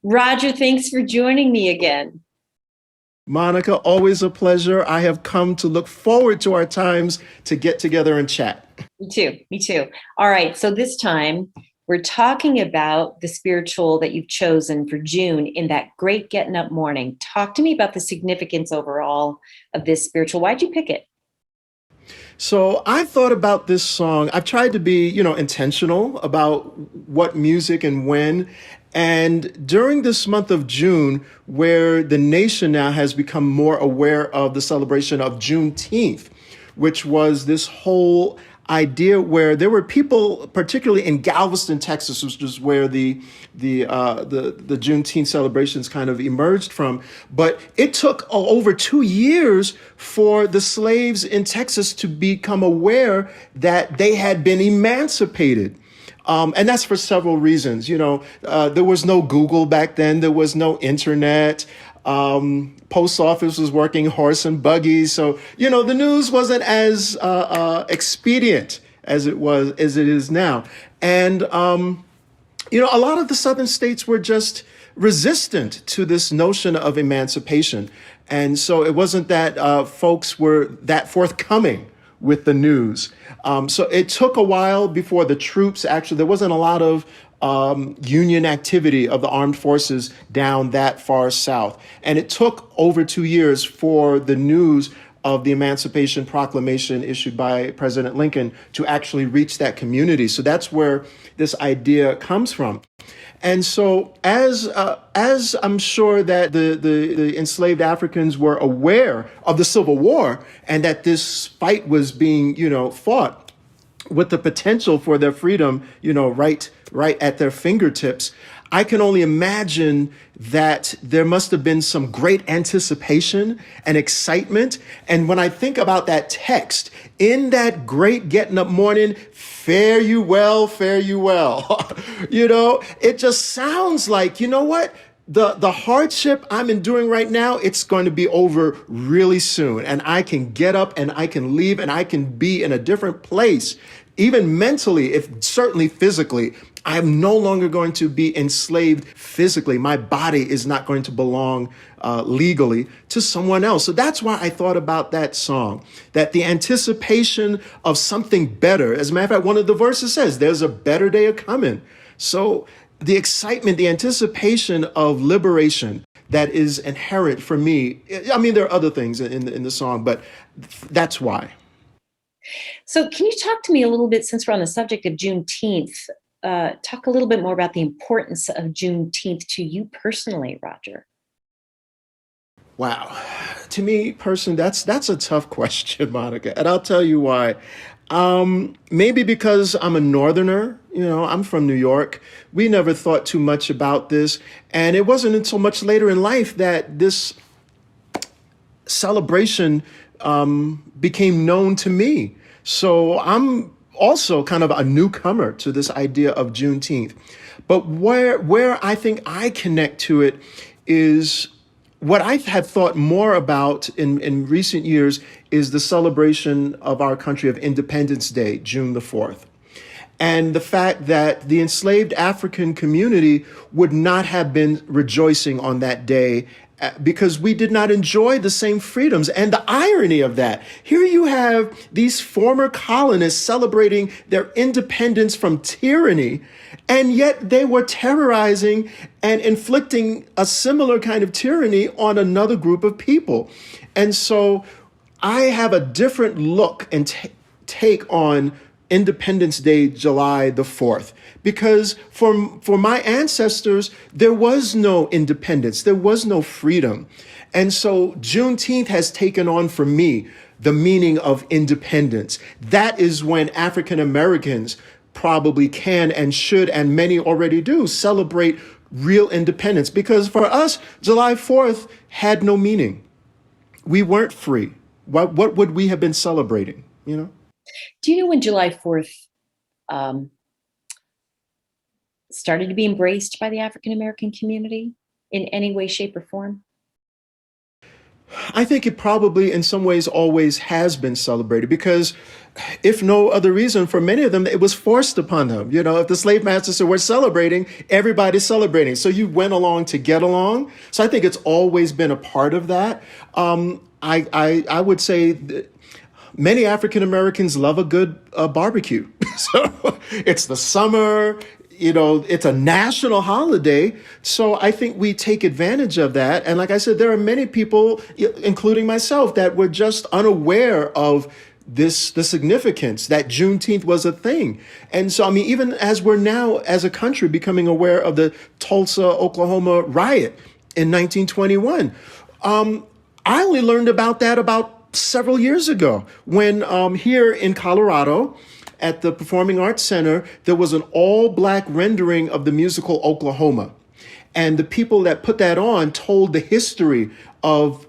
Roger, thanks for joining me again. Monica, always a pleasure. I have come to look forward to our times to get together and chat. Me too. Me too. All right. So this time we're talking about the spiritual that you've chosen for June in that great Gettin Up Morning. Talk to me about the significance overall of this spiritual. Why'd you pick it? So I thought about this song. I've tried to be, intentional about what music and when. And during this month of June, where the nation now has become more aware of the celebration of Juneteenth, which was this whole idea where there were people, particularly in Galveston, Texas, which is where the Juneteenth celebrations kind of emerged from. But it took over 2 years for the slaves in Texas to become aware that they had been emancipated. And that's for several reasons. There was no Google back then. There was no internet. Post office was working horse and buggies. So, the news wasn't as expedient as it is now. And, a lot of the southern states were just resistant to this notion of emancipation. And so it wasn't that folks were that forthcoming with the news. So it took a while before the troops actually, there wasn't a lot of union activity of the armed forces down that far south. And it took over 2 years for the news of the Emancipation Proclamation issued by President Lincoln to actually reach that community. So that's where this idea comes from. And so, as I'm sure that the enslaved Africans were aware of the Civil War and that this fight was being, fought with the potential for their freedom, right at their fingertips, I can only imagine that there must have been some great anticipation and excitement. And when I think about that text, in that great Getting Up Morning, fare you well, fare you well. It just sounds like, you know what? The hardship I'm enduring right now, it's going to be over really soon. And I can get up and I can leave and I can be in a different place, even mentally, if certainly physically. I'm no longer going to be enslaved physically. My body is not going to belong legally to someone else. So that's why I thought about that song, that the anticipation of something better. As a matter of fact, one of the verses says, there's a better day a coming. So the excitement, the anticipation of liberation that is inherent for me. I mean, there are other things in the song, but that's why. So, can you talk to me a little bit, since we're on the subject of Juneteenth? Talk a little bit more about the importance of Juneteenth to you personally, Roger. Wow. To me personally, that's a tough question, Monica. And I'll tell you why. Maybe because I'm a northerner, I'm from New York. We never thought too much about this. And it wasn't until much later in life that this celebration became known to me. So I'm also kind of a newcomer to this idea of Juneteenth. But where I think I connect to it is what I have thought more about in recent years is the celebration of our country of Independence Day, June the 4th. And the fact that the enslaved African community would not have been rejoicing on that day because we did not enjoy the same freedoms. And the irony of that, here you have these former colonists celebrating their independence from tyranny, and yet they were terrorizing and inflicting a similar kind of tyranny on another group of people. And so I have a different look and take on Independence Day, July the 4th, because for my ancestors, there was no independence, there was no freedom. And so Juneteenth has taken on for me the meaning of independence. That is when African Americans probably can and should, and many already do, celebrate real independence. Because for us, July 4th had no meaning. We weren't free. What would we have been celebrating, Do you know when July 4th um, started to be embraced by the African American community in any way, shape, or form? I think it probably, in some ways, always has been celebrated because, if no other reason, for many of them, it was forced upon them. You know, if the slave masters said, we're celebrating, everybody's celebrating. So you went along to get along. So I think it's always been a part of that. I would say that many African Americans love a good barbecue. So it's the summer, you know, it's a national holiday. So I think we take advantage of that. And like I said, there are many people, including myself, that were just unaware of the significance that Juneteenth was a thing. And so, I mean, even as we're now as a country becoming aware of the Tulsa, Oklahoma riot in 1921, I only learned about that about several years ago when here in Colorado, at the Performing Arts Center, there was an all-black rendering of the musical Oklahoma. And the people that put that on told the history of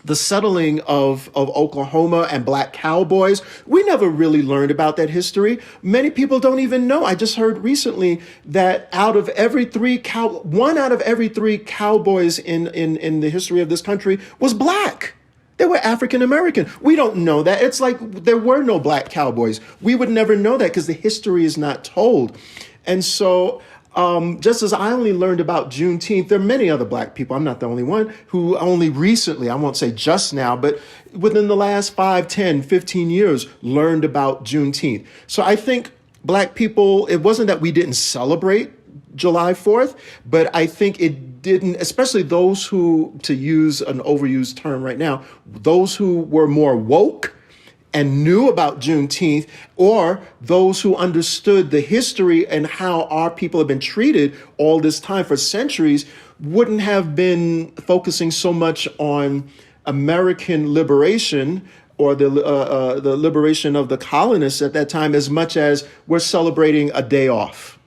the settling of Oklahoma and black cowboys. We never really learned about that history. Many people don't even know. I just heard recently that one out of every three cowboys in the history of this country was black. They were African American. We don't know that. It's like there were no black cowboys. We would never know that because the history is not told. And so just as I only learned about Juneteenth, there are many other black people, I'm not the only one, who only recently, I won't say just now, but within the last 5, 10, 15 years, learned about Juneteenth. So I think black people, it wasn't that we didn't celebrate July 4th, but I think it didn't, especially those who, to use an overused term right now, those who were more woke and knew about Juneteenth, or those who understood the history and how our people have been treated all this time for centuries, wouldn't have been focusing so much on American liberation or the liberation of the colonists at that time as much as we're celebrating a day off.